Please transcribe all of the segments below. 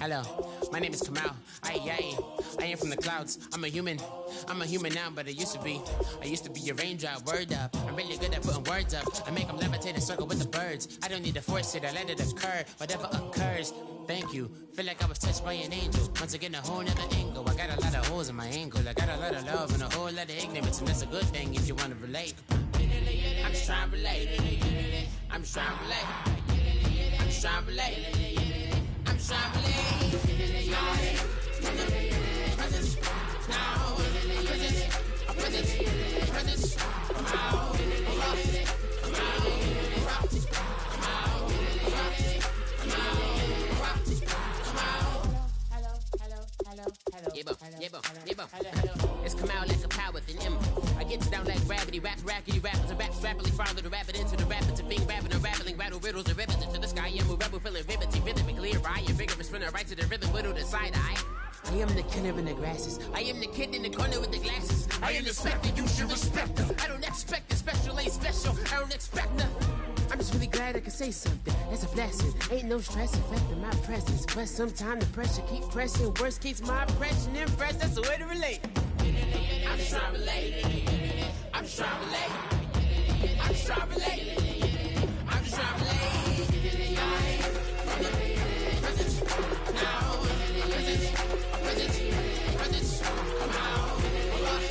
Hello, my name is Kamal. I am from the clouds. I'm a human now, but I used to be a raindrop. Word up, I'm really good at putting words up. I make them levitate and circle with the birds. I don't need to force it, I let it occur. Whatever occurs, thank you. Feel like I was touched by an angel. Once again, a whole nother angle. I got a lot of holes in my angle. I got a lot of love and a whole lot of ignorance, and that's a good thing if you want to relate. I'm just trying to relate. I'm just trying to relate. I'm just trying to relate. I'm just trying to relate. Presence, now, presence, come out, It's come out like a power with an M. I get down like gravity, rackety rappers, and raps rapidly follow the rabbit into the rapids of being rapping and rattling, rattle riddles and rivets into the sky. I'm a rebel, feeling riveting, rhythmically clear. I am vigorous, spinner right to the rhythm, whittle the side eye. I am the killer in the grasses. I am the kid in the corner with the glasses. I am the spectre, you should respect her. I don't expect the special, ain't special. I don't expect nothing. I'm just really glad I can say something. That's a blessing. Ain't no stress affecting my presence. But sometimes the pressure keep pressing. Worst keeps my impression impressed. That's the way to relate. I'm just trying to relate. I'm just trying to relate. I'm just trying to relate. I'm just trying to relate. Presence, now, presence, come out, come out.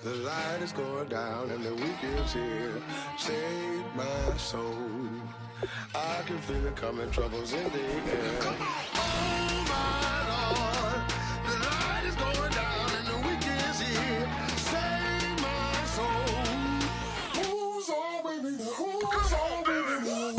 The light is going down and the week is here. Save my soul. I can feel it coming, troubles in the air. Oh my Lord, the light is going down and the week is here. Save my soul. Who's all with me? Who's all with me?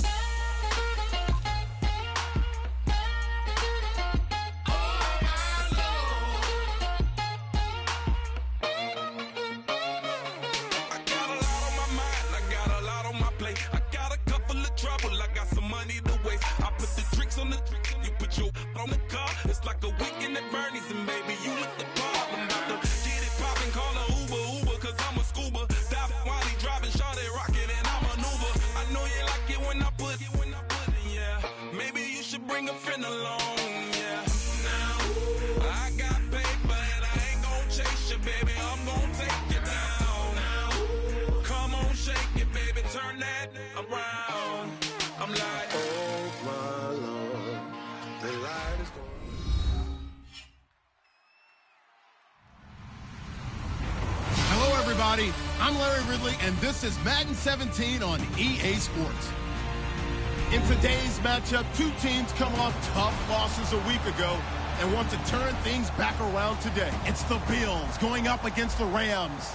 On the car, it's like a weekend at Bernie's, and baby, you look the part. I'm about to get it poppin', call a Uber, cause I'm a scuba. Dive while he driving, shot it rockin', and I maneuver. I know you like it when I put it, yeah. Maybe you should bring a friend along, yeah. Now, I got paper, and I ain't gon' chase you, baby, I'm gon' take you down. Now, come on, shake it, baby, turn that around. I'm like, oh my Lord. The light is going. Hello, everybody. I'm Larry Ridley, and this is Madden 17 on EA Sports. In today's matchup, two teams come off tough losses a week ago and want to turn things back around today. It's the Bills going up against the Rams.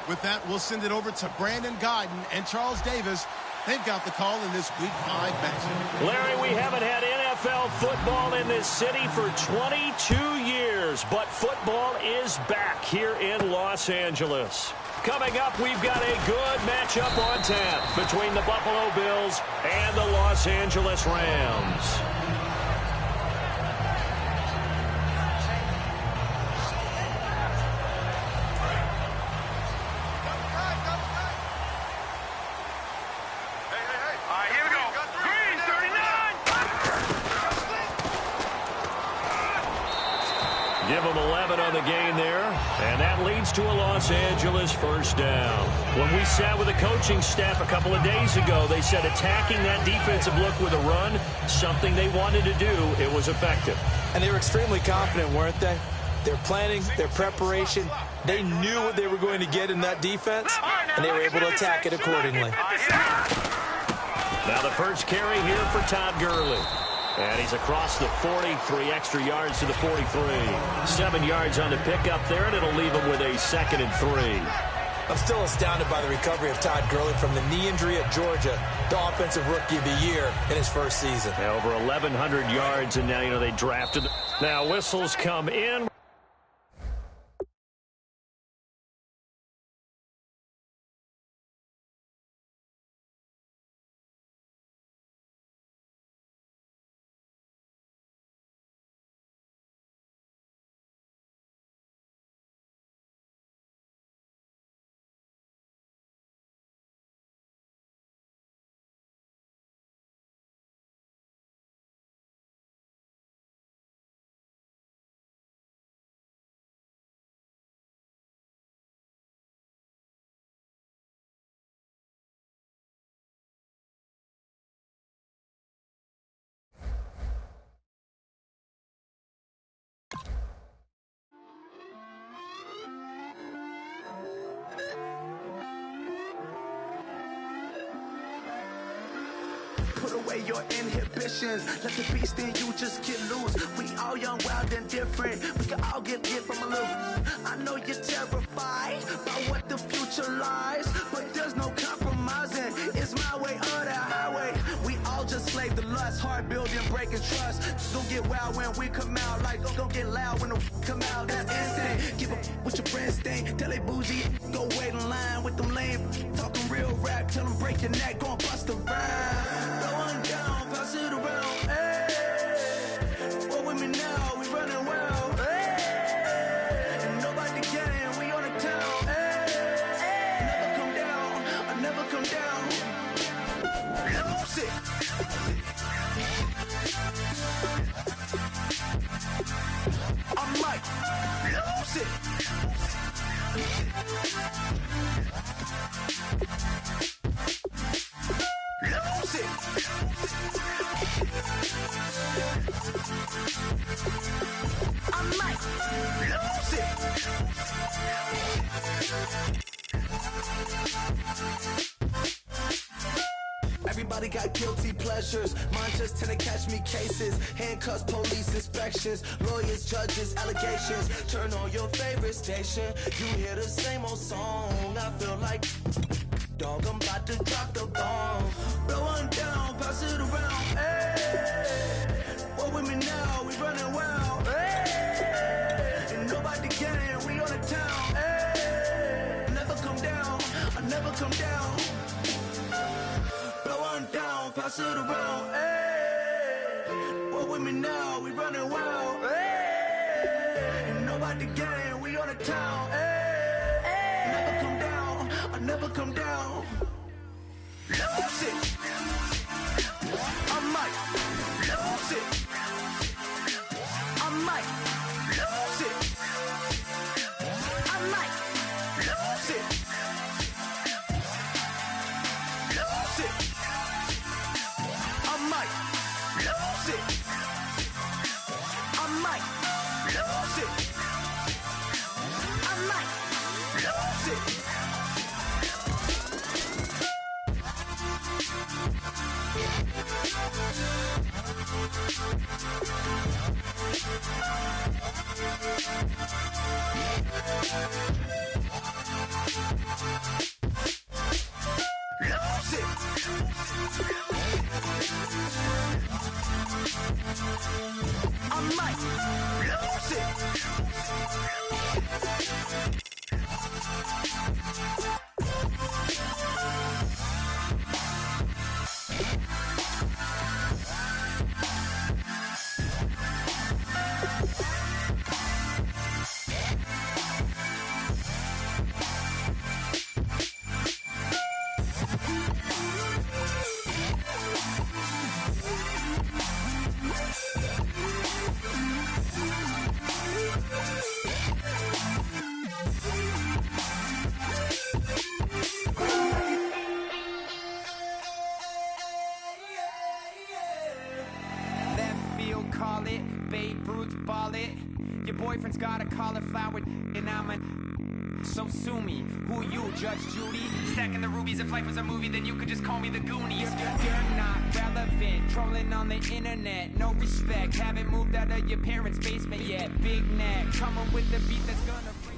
With that, we'll send it over to Brandon Guyton and Charles Davis. They've got the call in this Week 5 matchup. Larry, we haven't had NFL football in this city for 22 years, but football is back here in Los Angeles. Coming up, we've got a good matchup on tap between the Buffalo Bills and the Los Angeles Rams. Give them 11 on the gain there, and that leads to a Los Angeles first down. When we sat with the coaching staff a couple of days ago, they said attacking that defensive look with a run, something they wanted to do, it was effective. And they were extremely confident, weren't they? Their planning, their preparation, they knew what they were going to get in that defense, and they were able to attack it accordingly. Now the first carry here for Todd Gurley. And he's across the 40, 3 extra yards to the 43. 7 yards on the pickup there, and it'll leave him with a 2nd and 3. I'm still astounded by the recovery of Todd Gurley from the knee injury at Georgia, the offensive rookie of the year in his first season. Now over 1,100 yards, and now, they drafted. Now whistles come in. put away your inhibitions. Let the beast in you just get loose. We all young, wild, and different. We can all get from a little. I know you're terrified by what the future lies, but there's no compromising. It's my way or the highway. We all just slave the lust, hard building, breaking trust. Don't get wild when we come out, like don't get loud when the come out. That's instant. Give up what your friends think. Tell they bougie, go wait in line with them lame. Talking real rap, tell them break your neck, go and bust a rhyme. Going down, pass it around. Hey, what with me now? We running wild. Hey, and nobody can. We on the town. Hey, never come down. I never come down. Lose it. I might lose it. Lose it. I might lose it. Everybody got guilty pleasures. Mine just tend to catch me cases. Handcuffs, police inspections, lawyers, judges, allegations. Turn on your favorite station. You hear the same old song. I feel like, dog, I'm about to drop the bomb. Blowing down, pass it around. Hey, what with me now? We running wild. Hey, and nobody can. We on the town. Hey, never come down. I never come down. Down, pass it around, hey. What with me now? We running wild, hey. And nobody gang, we on the town, hey. Never come down, I never come down. Lose it. I might lose it. I might lose it. I might lose it. Lose it. I might lose it. I might lose it. I might lose it. Lose it. I might lose it. Call it, Babe Ruth ball it. Your boyfriend's got a cauliflower and I'm a... So sue me, who you, Judge Judy? Stacking the rubies, if life was a movie, then you could just call me the Goonies. You're not relevant, trolling on the internet, no respect. Haven't moved out of your parents' basement yet. Big neck, coming with the beat that's gonna bring...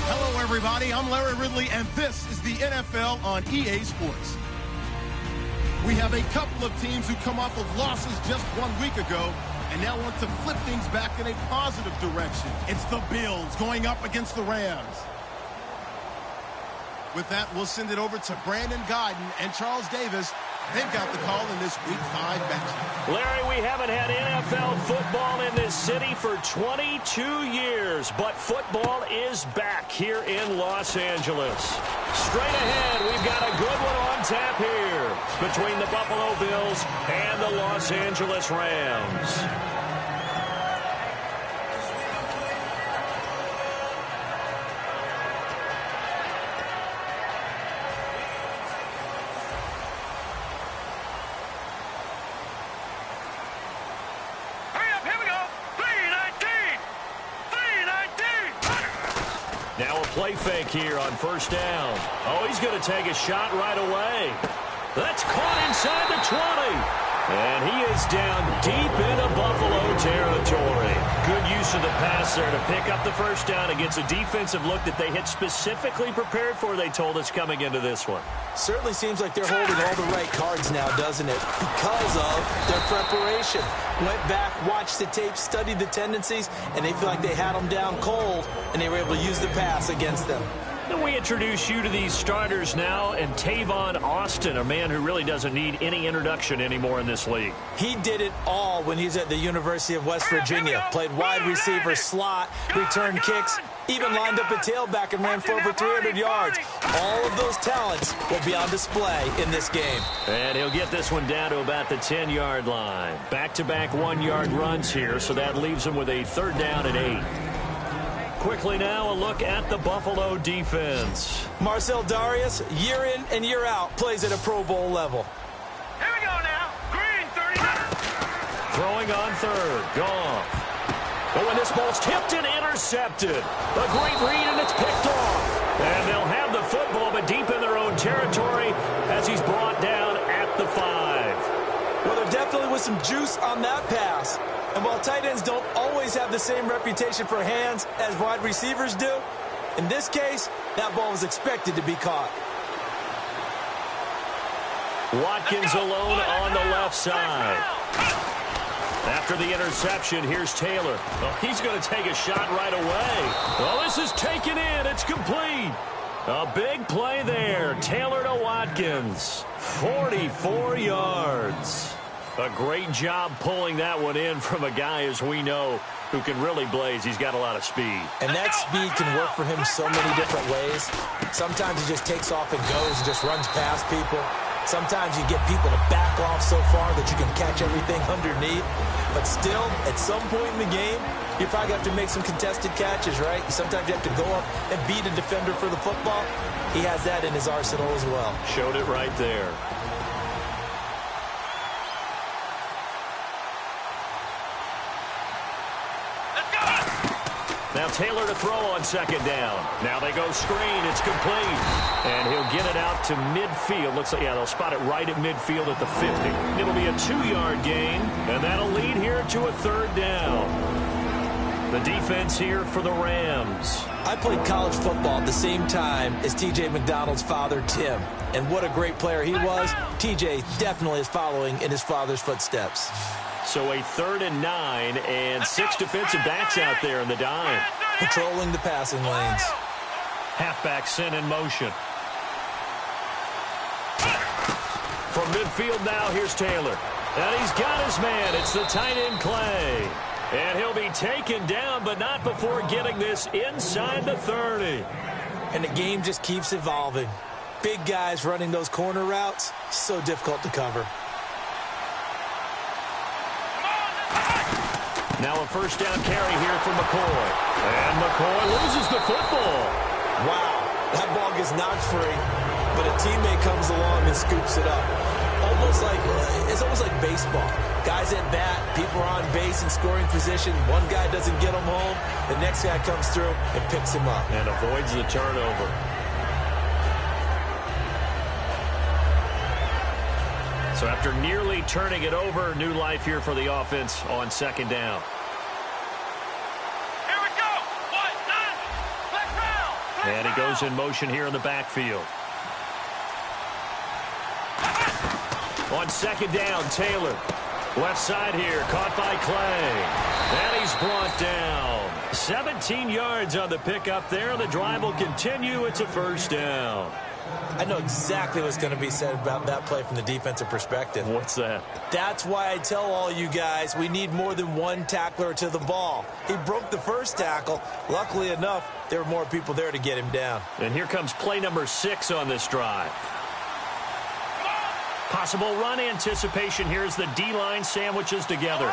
Hello, everybody. I'm Larry Ridley, and this is the NFL on EA Sports. We have a couple of teams who come off of losses just 1 week ago and now want to flip things back in a positive direction. It's the Bills going up against the Rams. With that, we'll send it over to Brandon Godden and Charles Davis. They've got the call in this Week 5 matchup. Larry, we haven't had NFL football in this city for 22 years, but football is back here in Los Angeles. Straight ahead, we've got a good one on tap here between the Buffalo Bills and the Los Angeles Rams. Now a play fake here on first down. Oh, he's going to take a shot right away. That's caught inside the 20. And he is down deep into Buffalo territory. Good use of the pass there to pick up the first down against a defensive look that they had specifically prepared for, they told us, coming into this one. Certainly seems like they're holding all the right cards now, doesn't it? Because of their preparation. Went back, watched the tape, studied the tendencies, and they feel like they had them down cold, and they were able to use the pass against them. Then we introduce you to these starters now, and Tavon Austin, a man who really doesn't need any introduction anymore in this league. He did it all when he was at the University of West Virginia. Played wide receiver, slot, returned kicks, even lined up a tailback and ran for over 300 yards. All of those talents will be on display in this game. And he'll get this one down to about the 10-yard line. Back-to-back 1-yard runs here, so that leaves him with a 3rd down and 8. Quickly now, a look at the Buffalo defense. Marcel Darius, year in and year out, plays at a Pro Bowl level. Here we go now. Green, 39. Throwing on 3rd. Goff. But when this ball's tipped and intercepted, a great read, and it's picked off. And they'll have the football, but deep in their own territory as he's brought down at the 5. Well, there definitely was some juice on that pass. And while tight ends don't always have the same reputation for hands as wide receivers do, in this case, that ball was expected to be caught. Watkins alone on the left side. After the interception, here's Taylor. Well, he's going to take a shot right away. Well, this is taken in. It's complete. A big play there. Taylor to Watkins. 44 yards. A great job pulling that one in from a guy, as we know, who can really blaze. He's got a lot of speed. And that speed can work for him so many different ways. Sometimes he just takes off and goes and just runs past people. Sometimes you get people to back off so far that you can catch everything underneath. But still, at some point in the game, you probably have to make some contested catches, right? Sometimes you have to go up and beat a defender for the football. He has that in his arsenal as well. Showed it right there. Now Taylor to throw on 2nd down. Now they go screen. It's complete. And he'll get it out to midfield. Looks like, yeah, they'll spot it right at midfield at the 50. It'll be a 2-yard gain, and that'll lead here to a 3rd down. The defense here for the Rams. I played college football at the same time as T.J. McDonald's father, Tim. And what a great player he was. T.J. definitely is following in his father's footsteps. So a 3rd and 9, and 6 defensive backs out there in the dime. Patrolling the passing lanes. Halfback sent in motion. From midfield now, here's Taylor. And he's got his man. It's the tight end Clay. And he'll be taken down, but not before getting this inside the 30. And the game just keeps evolving. Big guys running those corner routes, so difficult to cover. Now a 1st down carry here for McCoy. And McCoy loses the football. Wow, that ball gets knocked free, but a teammate comes along and scoops it up. It's almost like baseball. Guys at bat, people are on base in scoring position. One guy doesn't get him home. The next guy comes through and picks him up. And avoids the turnover. So after nearly turning it over, new life here for the offense on 2nd down. Here we go. 1-9. Black round. And he goes in motion here in the backfield. On 2nd down, Taylor. Left side here, caught by Clay. And he's brought down. 17 yards on the pickup there. The drive will continue. It's a 1st down. I know exactly what's going to be said about that play from the defensive perspective. What's that? That's why I tell all you guys we need more than one tackler to the ball. He broke the 1st tackle. Luckily enough, there were more people there to get him down. And here comes play number 6 on this drive. Possible run anticipation here as the D-line sandwiches together.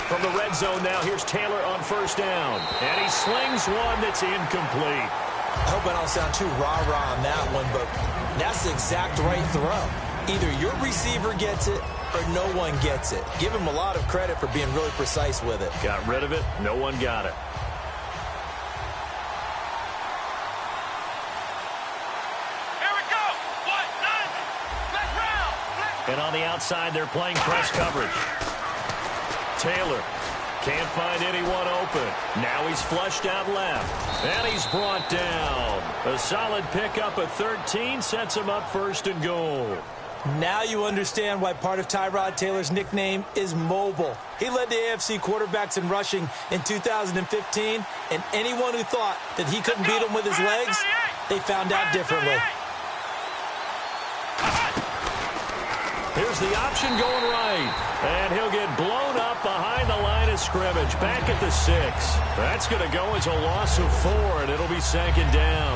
From the red zone now, here's Taylor on 1st down. And he slings one that's incomplete. I hope I don't sound too rah-rah on that one, but that's the exact right throw. Either your receiver gets it or no one gets it. Give him a lot of credit for being really precise with it. Got rid of it. No one got it. And on the outside, they're playing press coverage. Taylor can't find anyone open. Now he's flushed out left. And he's brought down. A solid pickup at 13 sets him up first and goal. Now you understand why part of Tyrod Taylor's nickname is mobile. He led the AFC quarterbacks in rushing in 2015, and anyone who thought that he couldn't beat him with his legs, they found out differently. Here's the option going right. And he'll get blown up behind the line of scrimmage. Back at the 6. That's going to go as a loss of 4, and it'll be second down.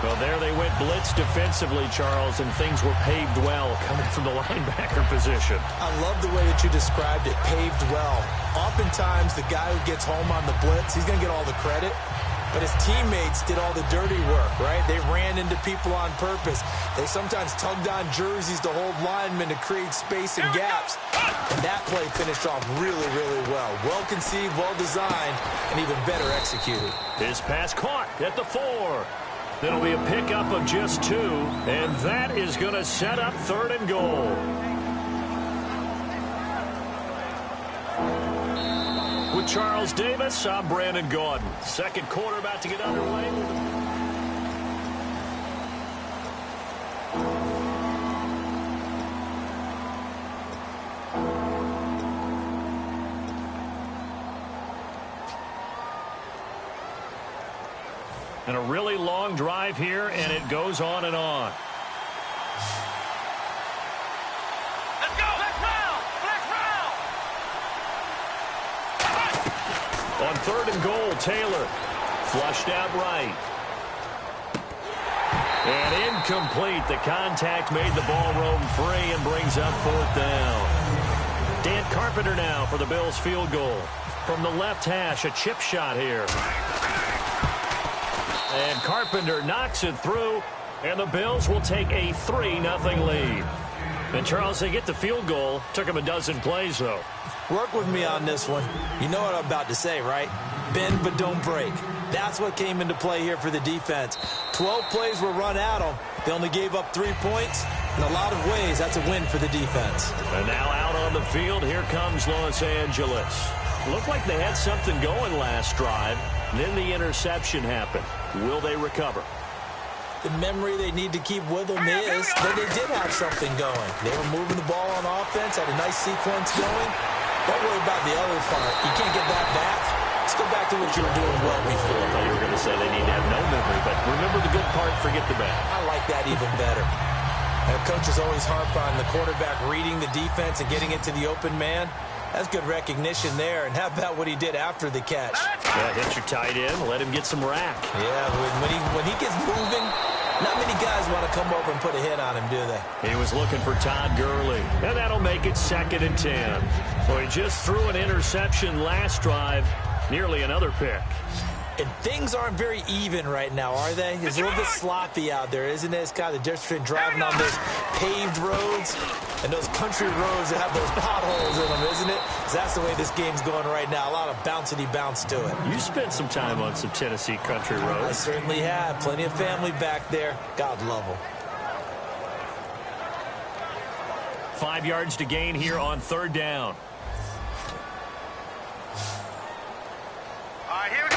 Well, there they went blitz defensively, Charles, and things were paved well coming from the linebacker position. I love the way that you described it, paved well. Oftentimes, the guy who gets home on the blitz, he's going to get all the credit. But his teammates did all the dirty work, right? They ran into people on purpose. They sometimes tugged on jerseys to hold linemen to create space and gaps. And that play finished off really, really well. Well conceived, well designed, and even better executed. His pass caught at the 4. That'll be a pickup of just 2, and that is going to set up 3rd and goal. With Charles Davis, I'm Brandon Gaudin. Second quarter about to get underway. And a really long drive here, and it goes on and on. On 3rd and goal, Taylor flushed out right. And incomplete. The contact made the ball roam free and brings up 4th down. Dan Carpenter now for the Bills field goal. From the left hash, a chip shot here. And Carpenter knocks it through, and the Bills will take a 3-0 lead. And, Charles, they get the field goal. Took them a dozen plays, though. Work with me on this one. You know what I'm about to say, right? Bend but don't break. That's what came into play here for the defense. 12 plays were run at them. They only gave up 3 points. In a lot of ways, that's a win for the defense. And now out on the field, here comes Los Angeles. Looked like they had something going last drive. Then the interception happened. Will they recover? The memory they need to keep with them is that they did have something going. They were moving the ball on offense, had a nice sequence going. Don't worry about the other part. You can't get that back. Let's go back to what you were doing well before. I thought you were going to say they need to have no memory, but remember the good part, forget the bad. I like that even better. And coaches always harp on the quarterback reading the defense and getting it to the open man. That's good recognition there. And how about what he did after the catch? Yeah, hit your tight end, let him get some rack. Yeah, when he gets moving, not many guys want to come over and put a hit on him, do they? He was looking for Todd Gurley, and that'll make it 2nd and 10. Well, he just threw an interception last drive, nearly another pick. And things aren't very even right now, are they? It's a little bit sloppy out there, isn't it? It's kind of the difference between driving on those paved roads and those country roads that have those potholes in them, isn't it? 'Cause that's the way this game's going right now. A lot of bouncy bounce to it. You spent some time on some Tennessee country roads. I certainly have. Plenty of family back there. God love them. 5 yards to gain here on 3rd down. All right, here we go.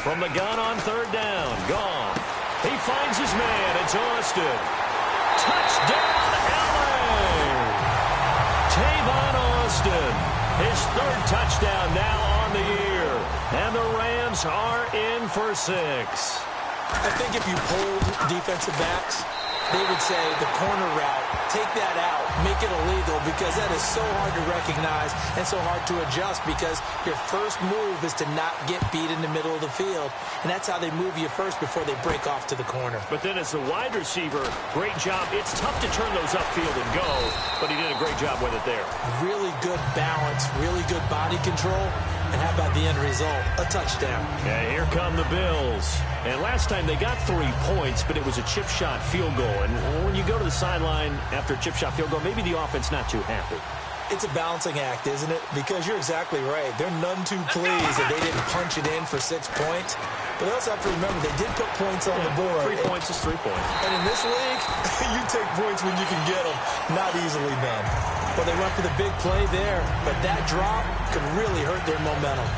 From the gun on 3rd down, Goff. He finds his man. It's Austin. Touchdown, LA! Tavon Austin. His 3rd touchdown now on the year. And the Rams are in for 6. I think if you polled defensive backs, they would say the corner route, take that out, make it illegal, because that is so hard to recognize and so hard to adjust, because your first move is to not get beat in the middle of the field, and that's how they move you first before they break off to the corner. But then as the wide receiver, great job. It's tough to turn those upfield and go, but he did a great job with it there. Really good balance, really good body control, And how about the end result? A touchdown. Yeah, here come the Bills. And last time they got 3 points, but it was a chip shot field goal. And when you go to the sideline after a chip shot field goal, maybe the offense not too happy. It's a balancing act, isn't it? Because you're exactly right. They're none too pleased that they didn't punch it in for 6 points. But they also have to remember they did put points on the board. 3 points is 3 points. And in this league, you take points when you can get them. Not easily done. Well, they went for the big play there. But that drop could really hurt their momentum.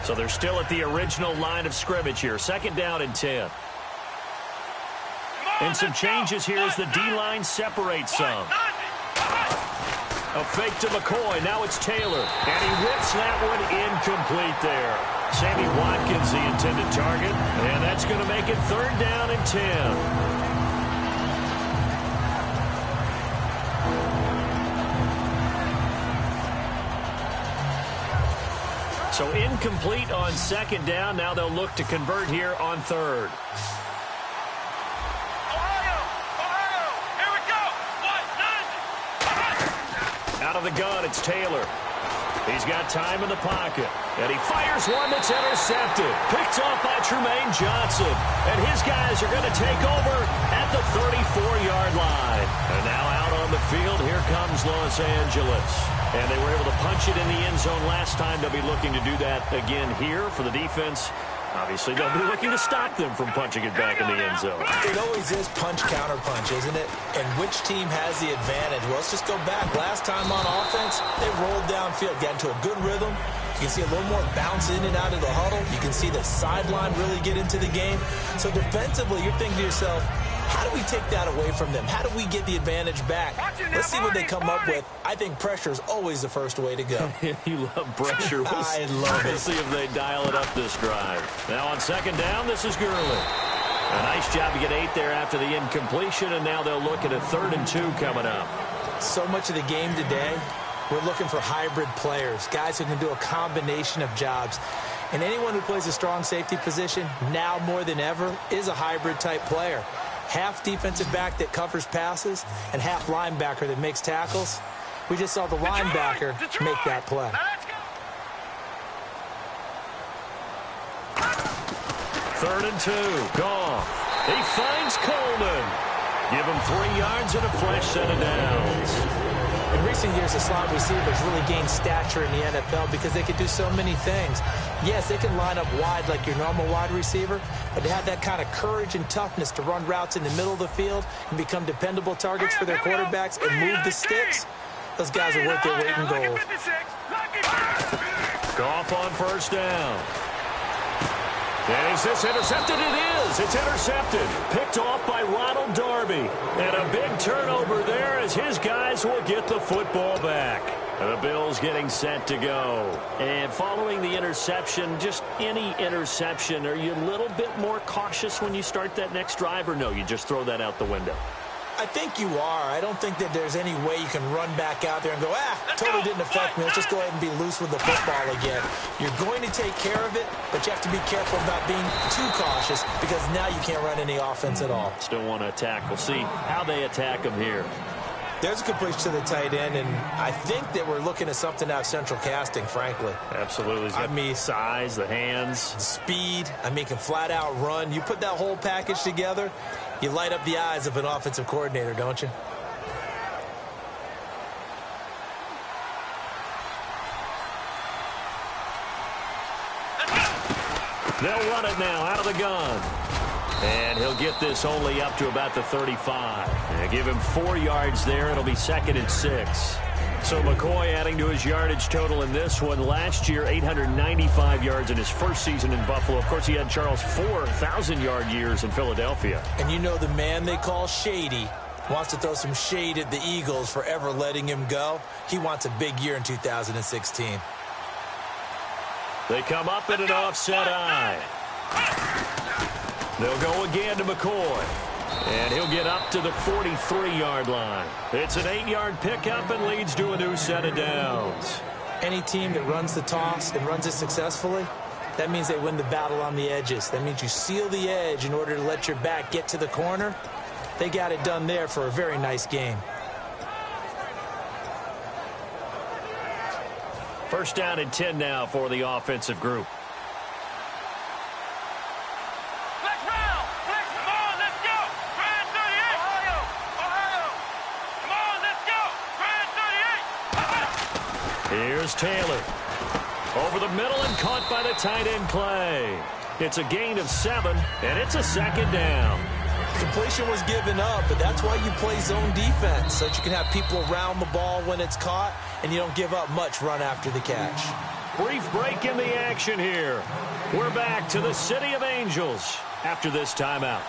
So they're still at the original line of scrimmage here. 2nd down and 10. And some changes here as the D-line separates some. A fake to McCoy. Now it's Taylor. And he whips that one incomplete there. Sammy Watkins, the intended target. And that's going to make it 3rd down and 10. So incomplete on 2nd down. Now they'll look to convert here on 3rd. Ohio, here we go. 1-9. Out of the gun, it's Taylor. He's got time in the pocket. And he fires one that's intercepted. Picked off by Trumaine Johnson. And his guys are going to take over at the 34-yard line. And now out on the field, here comes Los Angeles. And they were able to punch it in the end zone last time. They'll be looking to do that again here for the defense. Obviously, they'll be looking to stop them from punching it back in the end zone. It always is punch-counter-punch, isn't it? And which team has the advantage? Well, let's just go back. Last time on offense, they rolled downfield, got into a good rhythm. You can see a little more bounce in and out of the huddle. You can see the sideline really get into the game. So defensively, you're thinking to yourself, how do we take that away from them? How do we get the advantage back? Let's see what they come up with. I think pressure is always the first way to go. You love pressure. I love it. We'll see if they dial it up this drive. Now on 2nd down, this is Gurley. A nice job to get 8 there after the incompletion, and now they'll look at a 3rd and 2 coming up. So much of the game today, we're looking for hybrid players, guys who can do a combination of jobs. And anyone who plays a strong safety position, now more than ever, is a hybrid-type player. Half defensive back that covers passes and half linebacker that makes tackles. We just saw the linebacker make that play. 3rd and 2. Goff. He finds Coleman. Give him 3 yards and a fresh set of downs. In recent years, the slot receivers really gained stature in the NFL because they could do so many things. Yes, they can line up wide like your normal wide receiver, but they have that kind of courage and toughness to run routes in the middle of the field and become dependable targets for their quarterbacks and move the sticks. Those guys are worth their weight in gold. Goff on 1st down. And is this intercepted? It is. It's intercepted. Picked off by Ronald Darby. And a big turnover there as his guys will get the football back. The Bills getting set to go. And following the interception, just any interception, are you a little bit more cautious when you start that next drive, or no, you just throw that out the window? I think you are. I don't think that there's any way you can run back out there and go, totally didn't affect me. Let's just go ahead and be loose with the football again. You're going to take care of it, but you have to be careful about being too cautious because now you can't run any offense at all. Still want to attack. We'll see how they attack them here. There's a completion to the tight end, and I think that we're looking at something out of central casting, frankly. Absolutely. I mean, size, the hands. Speed. I mean, can flat out run. You put that whole package together, you light up the eyes of an offensive coordinator, don't you? They'll run it now out of the gun. And he'll get this only up to about the 35. And give him 4 yards there. It'll be 2nd and 6. So McCoy adding to his yardage total in this one. Last year, 895 yards in his first season in Buffalo. Of course, he had Charles 4,000-yard years in Philadelphia. And you know the man they call Shady wants to throw some shade at the Eagles for ever letting him go. He wants a big year in 2016. They come up in an offset eye. They'll go again to McCoy. And he'll get up to the 43-yard line. It's an 8-yard pickup and leads to a new set of downs. Any team that runs the toss and runs it successfully, that means they win the battle on the edges. That means you seal the edge in order to let your back get to the corner. They got it done there for a very nice game. First down and 10 now for the offensive group. Here's Taylor. Over the middle and caught by the tight end Clay. It's a gain of 7, and it's a second down. Completion was given up, but that's why you play zone defense, so that you can have people around the ball when it's caught, and you don't give up much run after the catch. Brief break in the action here. We're back to the City of Angels after this timeout.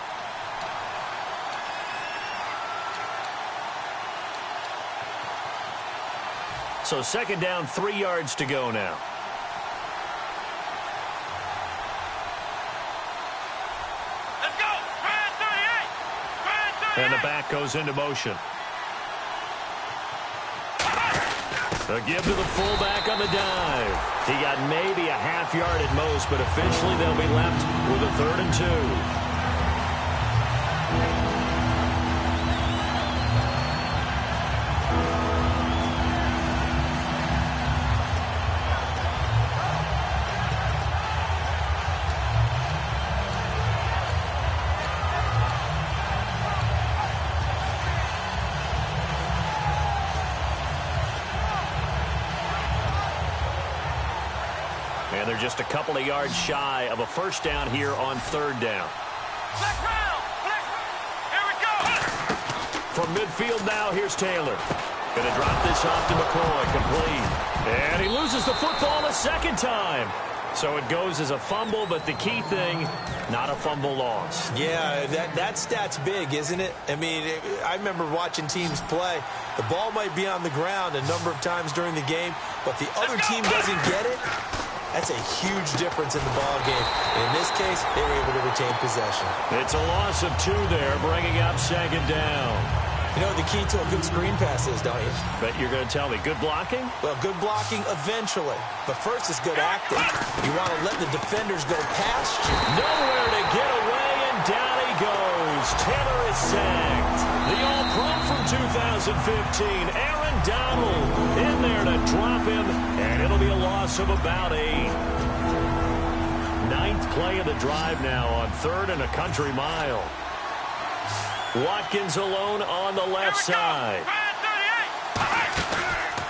So second down, 3 yards to go now. Let's go! 38! And the back goes into motion. A give to the fullback on the dive. He got maybe a half yard at most, but officially they'll be left with a 3rd and 2. And they're just a couple of yards shy of a first down here on 3rd down. Here we go! From midfield now, here's Taylor. Going to drop this off to McCoy, complete. And he loses the football a second time. So it goes as a fumble, but the key thing, not a fumble loss. Yeah, that stat's big, isn't it? I mean, I remember watching teams play. The ball might be on the ground a number of times during the game, but the other team doesn't get it. That's a huge difference in the ball game. In this case, they were able to retain possession. It's a loss of 2 there, bringing up second down. You know what the key to a good screen pass is, don't you? Bet you're going to tell me. Good blocking? Well, good blocking eventually. But first is good acting. You want to let the defenders go past you. Nowhere to get away, and down he goes. Taylor is sacked. The All-Pro from 2015, Aaron Donald, in there to drop him, and it'll be a loss of about 8. 9th play of the drive now on 3rd and a country mile. Watkins alone on the left side.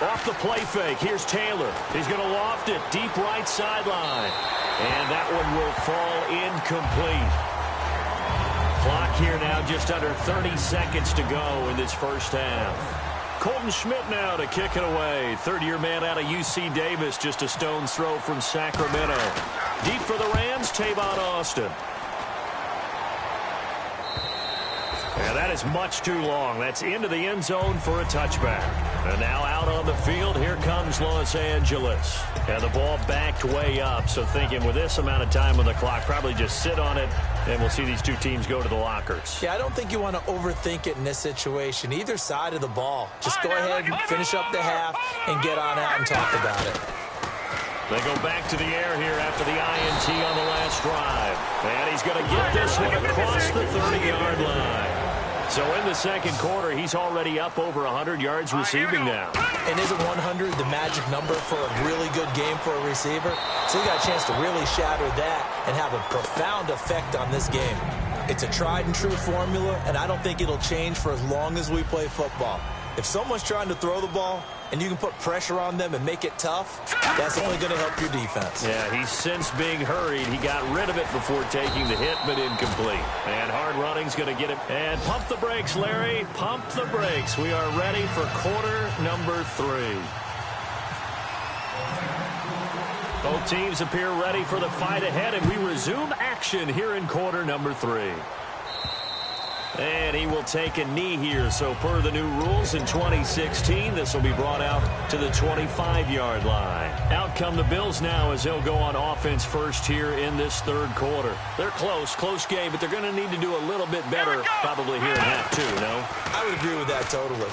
Off the play fake, here's Taylor. He's going to loft it deep right sideline. And that one will fall incomplete. Clock here now just under 30 seconds to go in this first half. Colton Schmidt now to kick it away. 3rd-year man out of UC Davis, just a stone's throw from Sacramento. Deep for the Rams, Tavon Austin. And that is much too long. That's into the end zone for a touchback. And now out on the field, here comes Los Angeles. And the ball backed way up, so thinking with this amount of time on the clock, probably just sit on it, and we'll see these two teams go to the lockers. Yeah, I don't think you want to overthink it in this situation. Either side of the ball. Just go ahead and finish up the half and get on out and talk about it. They go back to the air here after the INT on the last drive. And he's going to get this one across the 30-yard line. So in the second quarter, he's already up over 100 yards receiving now. And isn't 100 the magic number for a really good game for a receiver? So he got a chance to really shatter that and have a profound effect on this game. It's a tried and true formula, and I don't think it'll change for as long as we play football. If someone's trying to throw the ball and you can put pressure on them and make it tough, that's only going to help your defense. Yeah, he's since being hurried. He got rid of it before taking the hit, but incomplete. And hard running's going to get him. And pump the brakes, Larry. Pump the brakes. We are ready for quarter number 3. Both teams appear ready for the fight ahead, and we resume action here in quarter number 3. And he will take a knee here. So per the new rules in 2016, this will be brought out to the 25-yard line. Out come the Bills now as they'll go on offense first here in this third quarter. They're close game, but they're going to need to do a little bit better probably here in half 2, no? I would agree with that totally.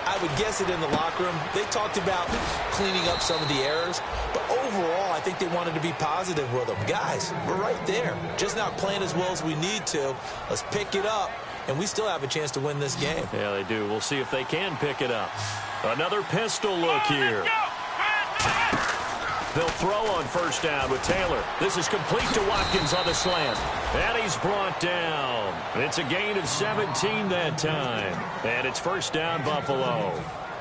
I would guess it in the locker room. They talked about cleaning up some of the errors, but overall, I think they wanted to be positive with them. Guys, we're right there. Just not playing as well as we need to. Let's pick it up, and we still have a chance to win this game. Yeah, they do. We'll see if they can pick it up. Another pistol look here. They'll throw on first down with Taylor. This is complete to Watkins on the slant. And he's brought down. It's a gain of 17 that time. And it's first down, Buffalo.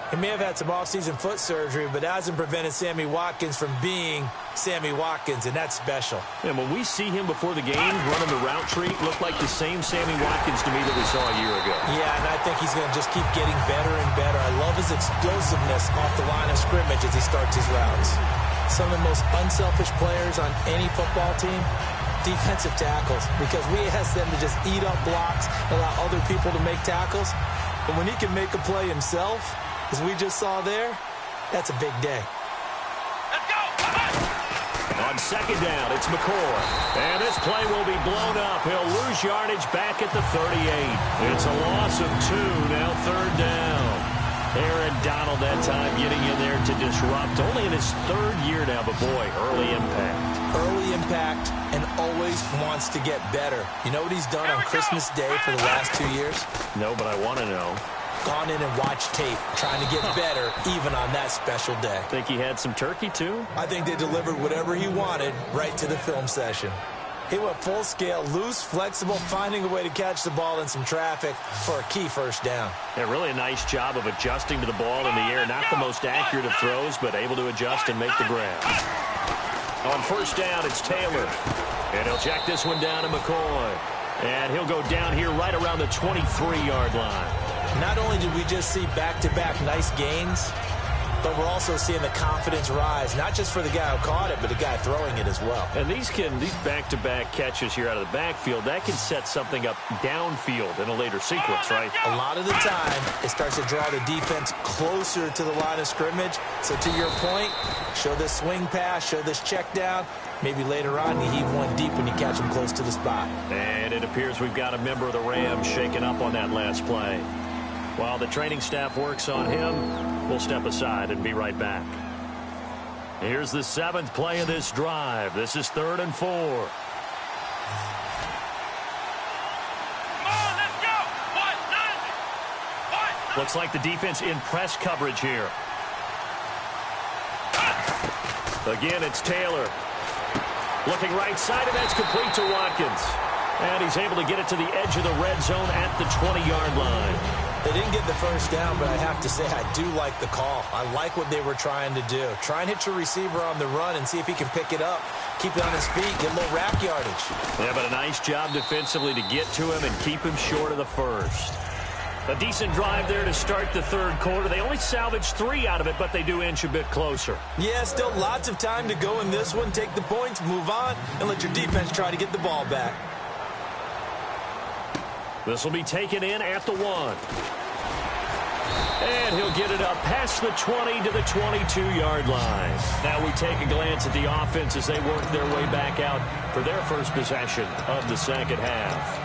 He may have had some offseason foot surgery, but that hasn't prevented Sammy Watkins from being Sammy Watkins, and that's special. And when we see him before the game running the route tree, it looked like the same Sammy Watkins to me that we saw a year ago. Yeah, and I think he's going to just keep getting better and better. I love his explosiveness off the line of scrimmage as he starts his routes. Some of the most unselfish players on any football team, defensive tackles, because we ask them to just eat up blocks, allow other people to make tackles. But when he can make a play himself, as we just saw there, that's a big day. Let's go! On second down, it's McCoy. And this play will be blown up. He'll lose yardage back at the 38. It's a loss of 2, now third down. Aaron Donald that time getting in there to disrupt. Only in his third year now, but boy, early impact. Early impact and always wants to get better. You know what he's done on Christmas Day for the last 2 years? No, but I want to know. Gone in and watched tape, trying to get better even on that special day. Think he had some turkey, too? I think they delivered whatever he wanted right to the film session. He went full scale, loose, flexible, finding a way to catch the ball in some traffic for a key first down. Yeah, really a nice job of adjusting to the ball in the air. Not the most accurate of throws, but able to adjust and make the grab. On first down, it's Taylor. And he'll check this one down to McCoy. And he'll go down here right around the 23-yard line. Not only did we just see back-to-back nice gains, but we're also seeing the confidence rise, not just for the guy who caught it, but the guy throwing it as well. And these back-to-back catches here out of the backfield, that can set something up downfield in a later sequence, right? A lot of the time, it starts to draw the defense closer to the line of scrimmage. So to your point, show this swing pass, show this check down. Maybe later on, you heave one deep when you catch him close to the spot. And it appears we've got a member of the Rams shaken up on that last play. While the training staff works on him, we'll step aside and be right back. Here's the 7th play of this drive. This is 3rd and 4. Come on, let's go! What? Looks like the defense in press coverage here. Again, it's Taylor. Looking right side, and that's complete to Watkins. And he's able to get it to the edge of the red zone at the 20-yard line. They didn't get the first down, but I have to say I do like the call. I like what they were trying to do. Try and hit your receiver on the run and see if he can pick it up. Keep it on his feet, get a little rack yardage. Yeah, but a nice job defensively to get to him and keep him short of the first. A decent drive there to start the 3rd quarter. They only salvaged 3 out of it, but they do inch a bit closer. Yeah, still lots of time to go in this one. Take the points, move on, and let your defense try to get the ball back. This will be taken in at the 1. And he'll get it up past the 20 to the 22-yard line. Now we take a glance at the offense as they work their way back out for their first possession of the second half.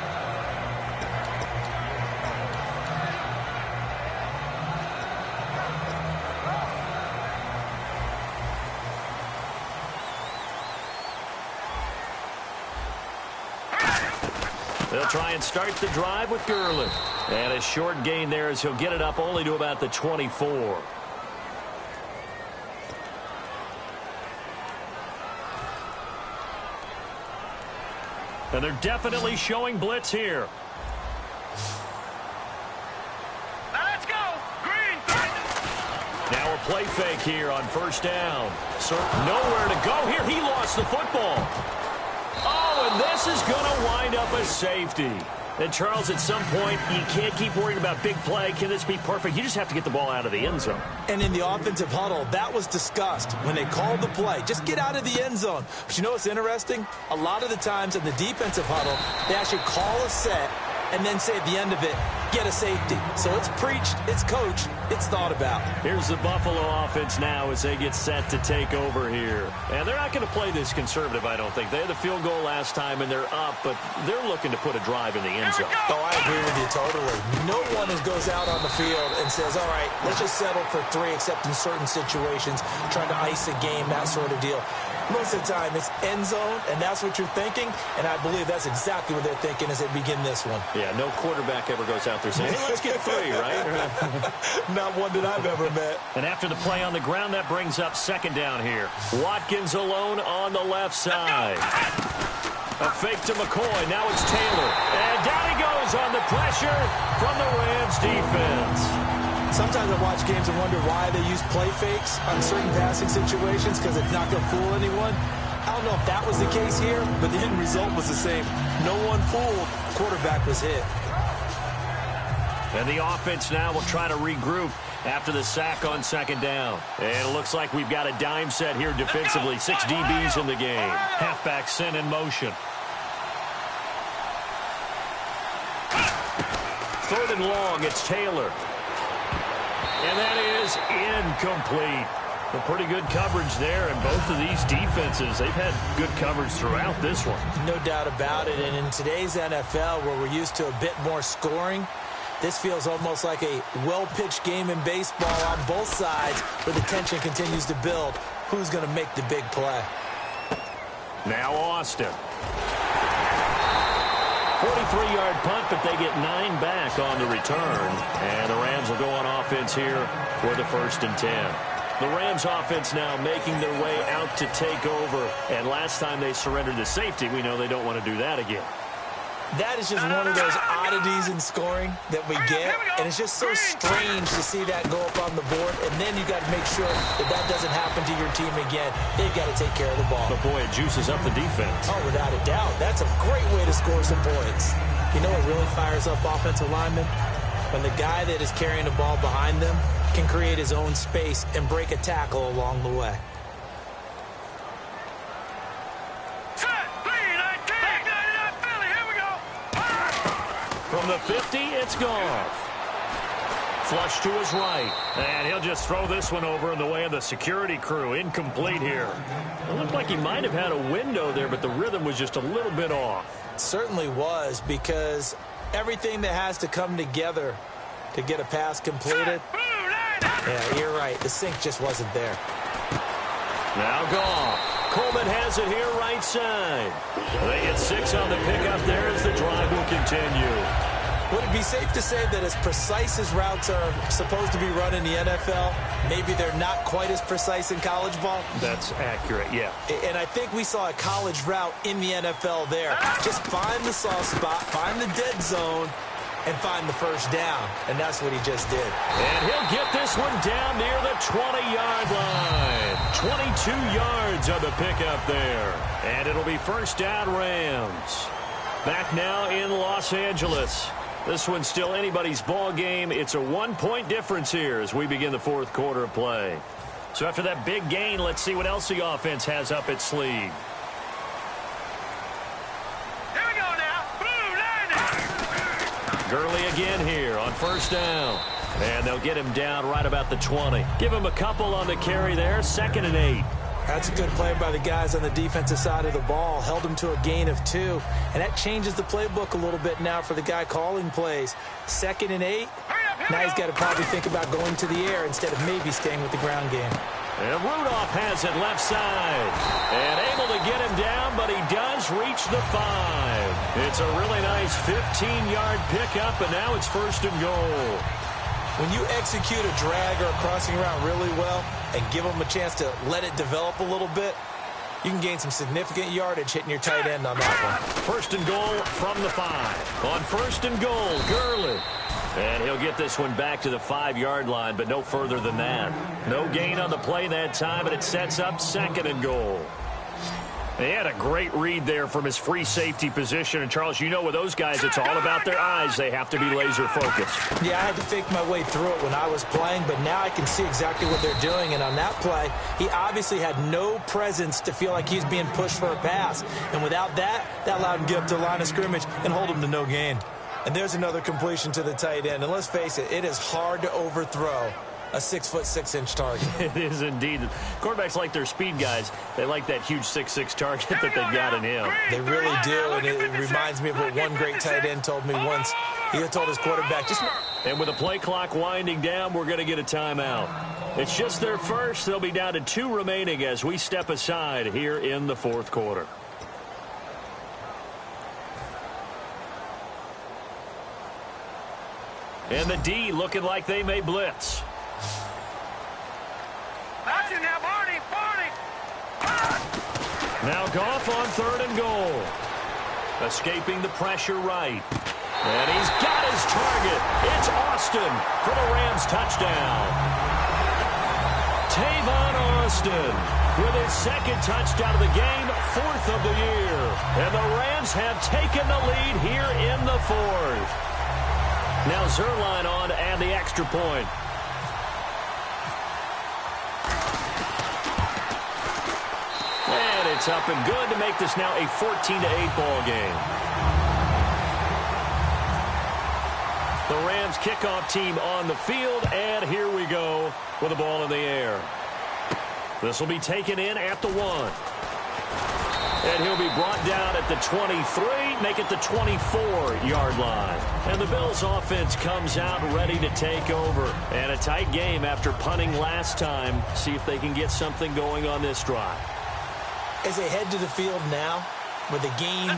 They'll try and start the drive with Gurley. And a short gain there as he'll get it up only to about the 24. And they're definitely showing blitz here. Now let's go! Green! Now a play fake here on first down. So nowhere to go here. He lost the football. Oh, and this is going to wind up a safety. And, Charles, at some point, you can't keep worrying about big play. Can this be perfect? You just have to get the ball out of the end zone. And in the offensive huddle, that was discussed when they called the play. Just get out of the end zone. But you know what's interesting? A lot of the times in the defensive huddle, they actually call a set and then say at the end of it, get a safety. So it's preached, it's coached, it's thought about. Here's the Buffalo offense now as they get set to take over here. And they're not going to play this conservative, I don't think. They had the field goal last time, and they're up, but they're looking to put a drive in the end zone. Oh, I agree with you totally. No one goes out on the field and says, all right, let's just settle for 3, except in certain situations, trying to ice a game, that sort of deal. Most of the time, it's end zone, and that's what you're thinking, and I believe that's exactly what they're thinking as they begin this one. Yeah, no quarterback ever goes out there saying, hey, let's get 3, right? Not one that I've ever met. And after the play on the ground, that brings up second down here. Watkins alone on the left side. A fake to McCoy. Now it's Taylor. And down he goes on the pressure from the Rams defense. Sometimes I watch games and wonder why they use play fakes on certain passing situations, because it's not going to fool anyone. I don't know if that was the case here, but the end result was the same. No one fooled. Quarterback was hit. And the offense now will try to regroup after the sack on second down. And it looks like we've got a dime set here defensively. 6 DBs in the game. Halfback sent in motion. 3rd and long, it's Taylor. And that is incomplete. A pretty good coverage there, and both of these defenses, they've had good coverage throughout this one. No doubt about it, and in today's NFL, where we're used to a bit more scoring, this feels almost like a well-pitched game in baseball on both sides, where the tension continues to build. Who's going to make the big play? Now Austin. 43-yard punt, but they get 9 back on the return. And the Rams will go on offense here for the 1st and 10. The Rams offense now making their way out to take over. And last time they surrendered the safety, we know they don't want to do that again. That is just one of those oddities in scoring that we get, and it's just so strange to see that go up on the board, and then you got to make sure that that doesn't happen to your team again. They've got to take care of the ball. But boy, it juices up the defense. Oh, without a doubt. That's a great way to score some points. You know what really fires up offensive linemen? When the guy that is carrying the ball behind them can create his own space and break a tackle along the way. From the 50, it's Goff. Flush to his right. And he'll just throw this one over in the way of the security crew. Incomplete here. It looked like he might have had a window there, but the rhythm was just a little bit off. It certainly was, because everything that has to come together to get a pass completed. Yeah, you're right. The sync just wasn't there. Now Goff. Coleman has it here right side. They get 6 on the pickup there as the drive will continue. Would it be safe to say that as precise as routes are supposed to be run in the NFL, maybe they're not quite as precise in college ball? That's accurate, yeah. And I think we saw a college route in the NFL there. Just find the soft spot, find the dead zone, and find the first down. And that's what he just did. And he'll get this one down near the 20-yard line. 22 yards on the pickup there. And it'll be first down Rams. Back now in Los Angeles. This one's still anybody's ball game. It's a 1-point difference here as we begin the 4th quarter of play. So after that big gain, let's see what else the offense has up its sleeve. Here we go now. Blue line. Gurley again here on first down. And they'll get him down right about the 20. Give him a couple on the carry there. 2nd and 8. That's a good play by the guys on the defensive side of the ball. Held him to a gain of 2. And that changes the playbook a little bit now for the guy calling plays. 2nd and 8. Now he's got to probably think about going to the air instead of maybe staying with the ground game. And Rudolph has it left side. And able to get him down, but he does reach the 5. It's a really nice 15-yard pickup, and now it's 1st and goal. When you execute a drag or a crossing route really well and give them a chance to let it develop a little bit, you can gain some significant yardage hitting your tight end on that one. 1st and goal from the 5. On 1st and goal, Gurley. And he'll get this one back to the 5-yard line, but no further than that. No gain on the play that time, but it sets up 2nd and goal. He had a great read there from his free safety position. And, Charles, you know with those guys, it's all about their eyes. They have to be laser-focused. Yeah, I had to fake my way through it when I was playing, but now I can see exactly what they're doing. And on that play, he obviously had no presence to feel like he's being pushed for a pass. And without that, that allowed him to get up to the line of scrimmage and hold him to no gain. And there's another completion to the tight end. And let's face it, it is hard to overthrow a 6'6" target. It is indeed. Quarterbacks like their speed guys. They like that huge 6'6" target that they've got in him. They really do, and it reminds me of what one great tight end told me once. He had told his quarterback, And with the play clock winding down, we're going to get a timeout. It's just their first. They'll be down to 2 remaining as we step aside here in the fourth quarter. And the D looking like they may blitz. That's it now, Barney. Now Goff on 3rd and goal. Escaping the pressure right. And he's got his target. It's Austin for the Rams touchdown. Tavon Austin with his 2nd touchdown of the game, 4th of the year. And the Rams have taken the lead here in the 4th. Now Zerline on to add the extra point. And it's up and good to make this now a 14-8 ball game. The Rams kickoff team on the field, and here we go with the ball in the air. This will be taken in at the 1. And he'll be brought down at the 23, make it the 24-yard line. And the Bills offense comes out ready to take over. And a tight game after punting last time. See if they can get something going on this drive. as they head to the field now, with the game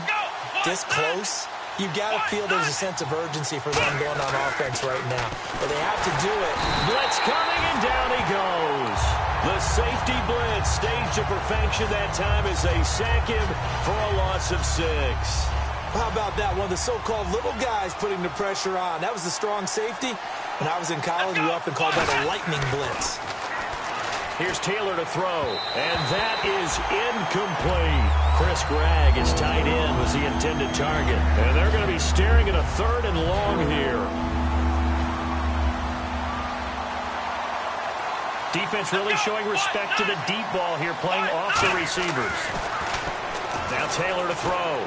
this close, you've got to feel there's a sense of urgency for them going on offense right now. But they have to do it. Blitz coming, and down he goes. The safety blitz staged to perfection that time as they sack him for a loss of 6. How about that? One of the so-called little guys putting the pressure on. That was the strong safety. When I was in college, we often called that a lightning blitz. Here's Taylor to throw, and that is incomplete. Chris Gregg, his tight end, was the intended target. And they're going to be staring at a 3rd and long here. Defense really showing respect to the deep ball here, playing off the receivers. Now Taylor to throw.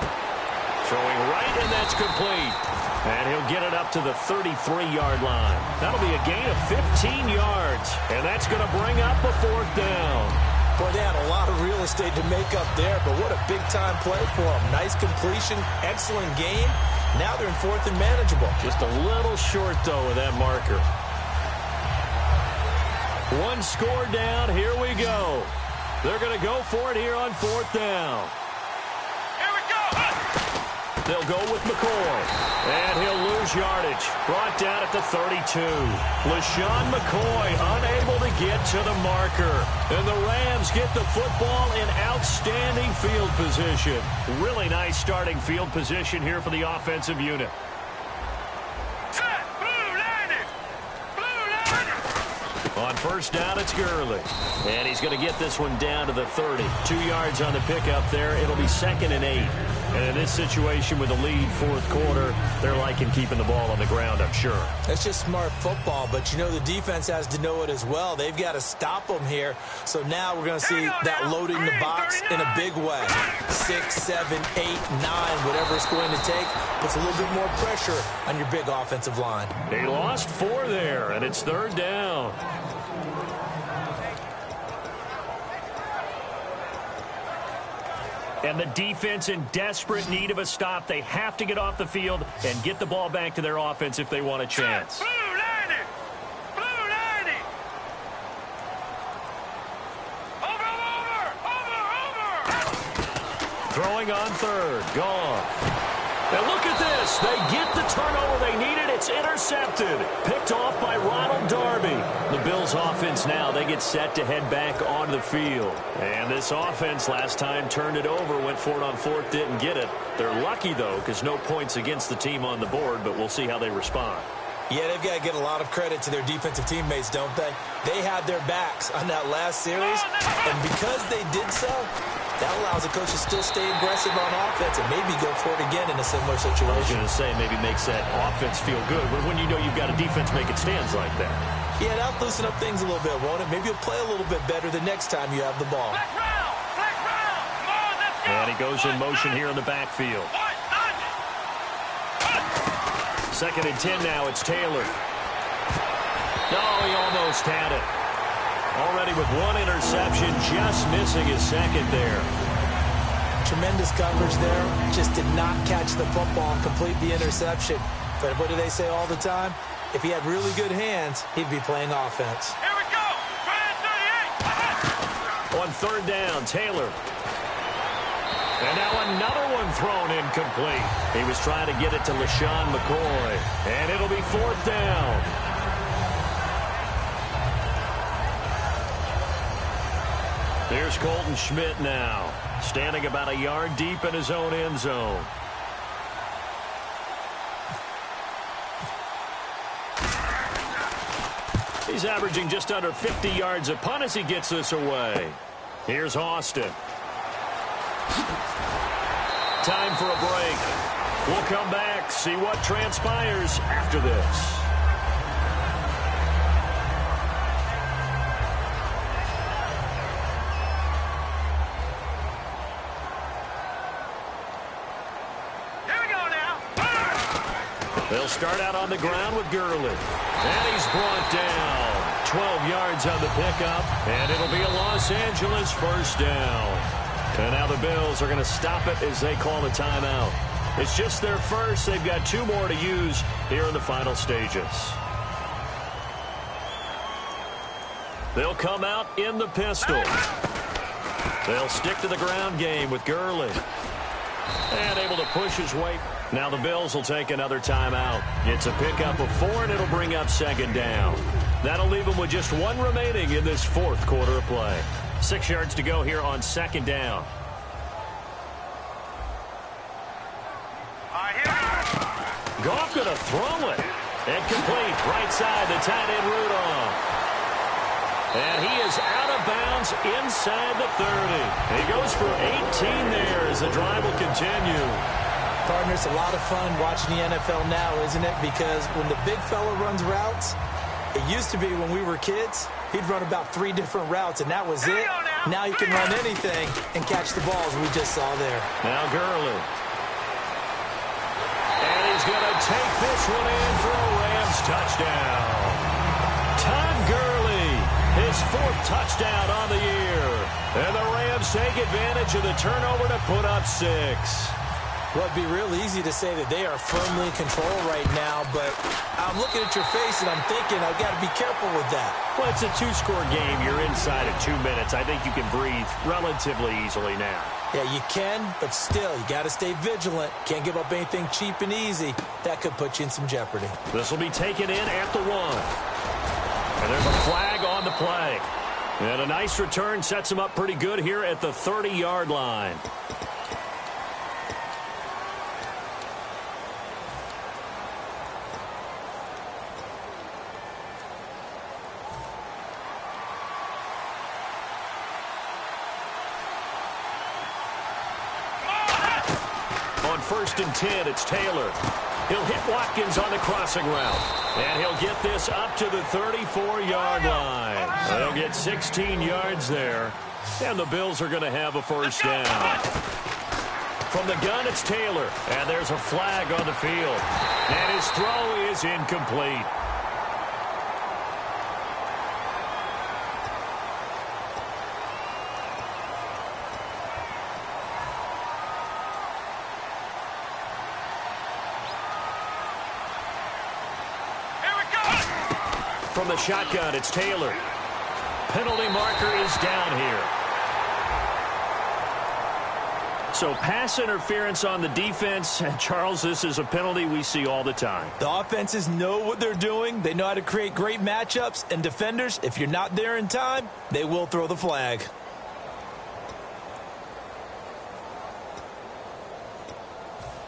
Throwing right, and that's complete. And he'll get it up to the 33-yard line. That'll be a gain of 15 yards. And that's going to bring up a 4th down. Boy, they had a lot of real estate to make up there, but what a big-time play for them. Nice completion, excellent game. Now they're in 4th and manageable. Just a little short, though, with that marker. One score down. Here we go. They're going to go for it here on 4th down. Here we go. They'll go with McCoy. And he'll lose yardage. Brought down at the 32. LaShawn McCoy unable to get to the marker. And the Rams get the football in outstanding field position. Really nice starting field position here for the offensive unit. On 1st down, it's Gurley. And he's going to get this one down to the 30. 2 yards on the pickup there. It'll be 2nd and 8. And in this situation with a lead 4th quarter, they're liking keeping the ball on the ground, I'm sure. That's just smart football, but you know the defense has to know it as well. They've got to stop them here. So now we're going to see that loading the box in a big way. 6, 7, 8, 9, whatever it's going to take, puts a little bit more pressure on your big offensive line. They lost 4 there, and it's 3rd down. And the defense in desperate need of a stop. They have to get off the field and get the ball back to their offense if they want a chance. Throwing on 3rd. Gone. And look at this. They get the turnover they needed. It's intercepted. Picked off by Ronald Darby. The Bills offense now, they get set to head back onto the field. And this offense last time turned it over, went for it on 4th, didn't get it. They're lucky, though, because no points against the team on the board, but we'll see how they respond. Yeah, they've got to get a lot of credit to their defensive teammates, don't they? They had their backs on that last series, and because they did so, that allows the coach to still stay aggressive on offense and maybe go for it again in a similar situation. I was going to say maybe makes that offense feel good, but when you know you've got a defense making stands like that. Yeah, that'll loosen up things a little bit, won't it? Maybe you'll play a little bit better the next time you have the ball. And he goes in motion here in the backfield. 2nd and 10 now. It's Taylor. No, he almost had it. Already with 1 interception, just missing his 2nd there. Tremendous coverage there. Just did not catch the football and complete the interception. But what do they say all the time? If he had really good hands, he'd be playing offense. Here we go. Try it, 38. On 3rd down, Taylor. And now another one thrown incomplete. He was trying to get it to LaShawn McCoy. And it'll be 4th down. Here's Colton Schmidt now, standing about a yard deep in his own end zone. He's averaging just under 50 yards a punt as he gets this away. Here's Austin. Time for a break. We'll come back, see what transpires after this. They'll start out on the ground with Gurley. And he's brought down. 12 yards on the pickup. And it'll be a Los Angeles 1st down. And now the Bills are going to stop it as they call a timeout. It's just their first. They've got 2 more to use here in the final stages. They'll come out in the pistol. They'll stick to the ground game with Gurley. And able to push his way. Now the Bills will take another timeout. It's a pickup of 4, and it'll bring up 2nd down. That'll leave them with just 1 remaining in this 4th quarter of play. 6 yards to go here on 2nd down. Goff going to throw it. And complete. Right side, the tight end Rudolph. And he is out of bounds inside the 30. He goes for 18 there as the drive will continue. Partner, it's a lot of fun watching the NFL now, isn't it? Because when the big fella runs routes, it used to be when we were kids, he'd run about 3 different routes, and that was it. Now he can run anything and catch the balls we just saw there. Now Gurley. And he's going to take this one in for a Rams touchdown. Todd Gurley, his 4th touchdown on the year. And the Rams take advantage of the turnover to put up 6. Well, it'd be real easy to say that they are firmly in control right now, but I'm looking at your face and I'm thinking I've got to be careful with that. Well, it's a 2-score game. You're inside of 2 minutes. I think you can breathe relatively easily now. Yeah, you can, but still, you got to stay vigilant. Can't give up anything cheap and easy. That could put you in some jeopardy. This will be taken in at the 1. And there's a flag on the play. And a nice return sets him up pretty good here at the 30-yard line. On 1st and 10, it's Taylor. He'll hit Watkins on the crossing route. And he'll get this up to the 34-yard line. They'll get 16 yards there. And the Bills are going to have a 1st down. From the gun, it's Taylor. And there's a flag on the field. And his throw is incomplete. From the shotgun, it's Taylor. Penalty marker is down here. So pass interference on the defense. And Charles, this is a penalty we see all the time. The offenses know what they're doing. They know how to create great matchups. And defenders, if you're not there in time, they will throw the flag.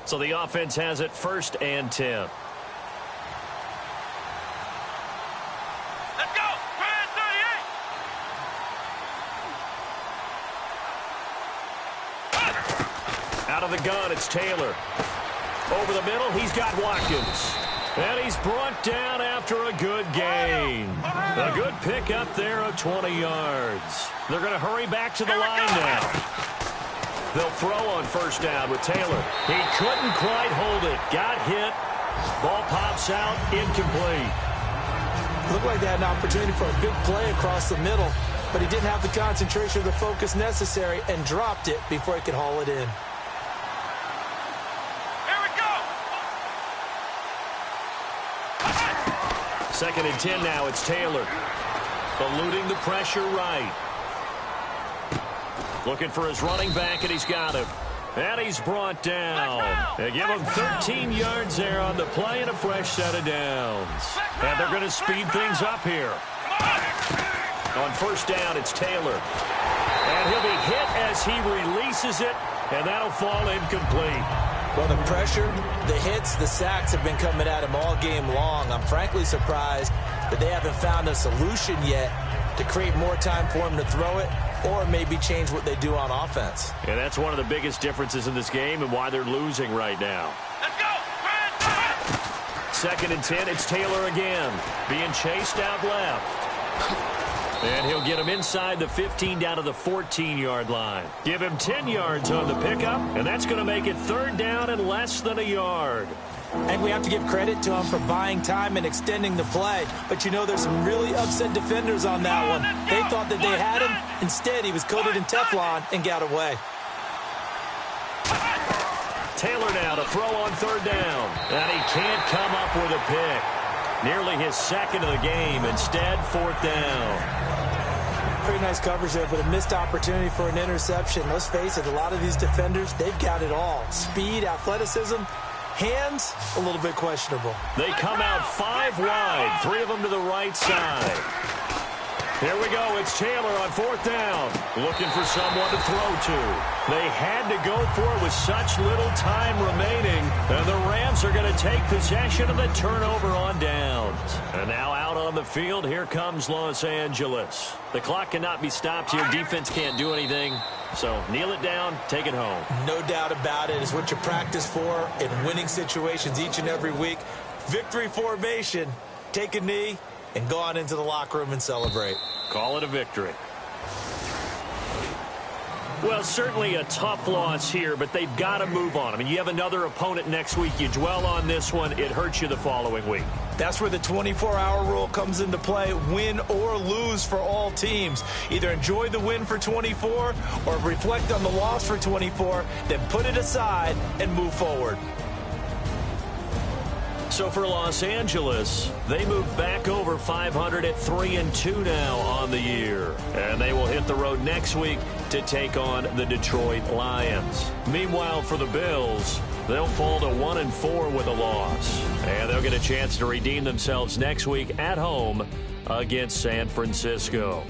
So the offense has it 1st and 10. Out of the gun, it's Taylor. Over the middle, he's got Watkins. And he's brought down after a good gain. A good pickup there of 20 yards. They're going to hurry back to the line now. They'll throw on 1st down with Taylor. He couldn't quite hold it. Got hit, Ball pops out, incomplete. Looked like they had an opportunity for a big play across the middle, but he didn't have the concentration or the focus necessary and dropped it before he could haul it in. Here we go. 2nd and 10 now. It's Taylor. Eluding the pressure right. Looking for his running back, and he's got him. And he's brought down. They give him 13 yards there on the play and a fresh set of downs. And they're going to speed things up here. On 1st down, it's Taylor. And he'll be hit as he releases it, and that'll fall incomplete. Well, the pressure, the hits, the sacks have been coming at him all game long. I'm frankly surprised that they haven't found a solution yet to create more time for him to throw it, or maybe change what they do on offense. And that's one of the biggest differences in this game and why they're losing right now. Let's go. 2nd and 10, it's Taylor again. Being chased out left. And he'll get him inside the 15 down to the 14-yard line. Give him 10 yards on the pickup, and that's going to make it 3rd down and less than a yard. And we have to give credit to him for buying time and extending the play. But, you know, there's some really upset defenders on that one. They thought that they had him. Instead, he was coated in Teflon and got away. Taylor now to throw on 3rd down. And he can't come up with a pick. Nearly his 2nd of the game. Instead, 4th down. Pretty nice coverage there, but a missed opportunity for an interception. Let's face it, a lot of these defenders, they've got it all. Speed, athleticism, hands, a little bit questionable. They come out 5 wide, 3 of them to the right side. Here we go. It's Taylor on 4th down. Looking for someone to throw to. They had to go for it with such little time remaining. And the Rams are going to take possession of the turnover on downs. And now out on the field, here comes Los Angeles. The clock cannot be stopped here. Defense can't do anything. So kneel it down, take it home. No doubt about it. It's what you practice for in winning situations each and every week. Victory formation. Take a knee and go on into the locker room and celebrate. Call it a victory. Well, certainly a tough loss here, but they've got to move on. I mean, you have another opponent next week. You dwell on this one, it hurts you the following week. That's where the 24-hour rule comes into play, win or lose for all teams. Either enjoy the win for 24 or reflect on the loss for 24, then put it aside and move forward. So for Los Angeles, they move back over 500 at 3-2 now on the year. And they will hit the road next week to take on the Detroit Lions. Meanwhile, for the Bills, they'll fall to 1-4 with a loss. And they'll get a chance to redeem themselves next week at home against San Francisco.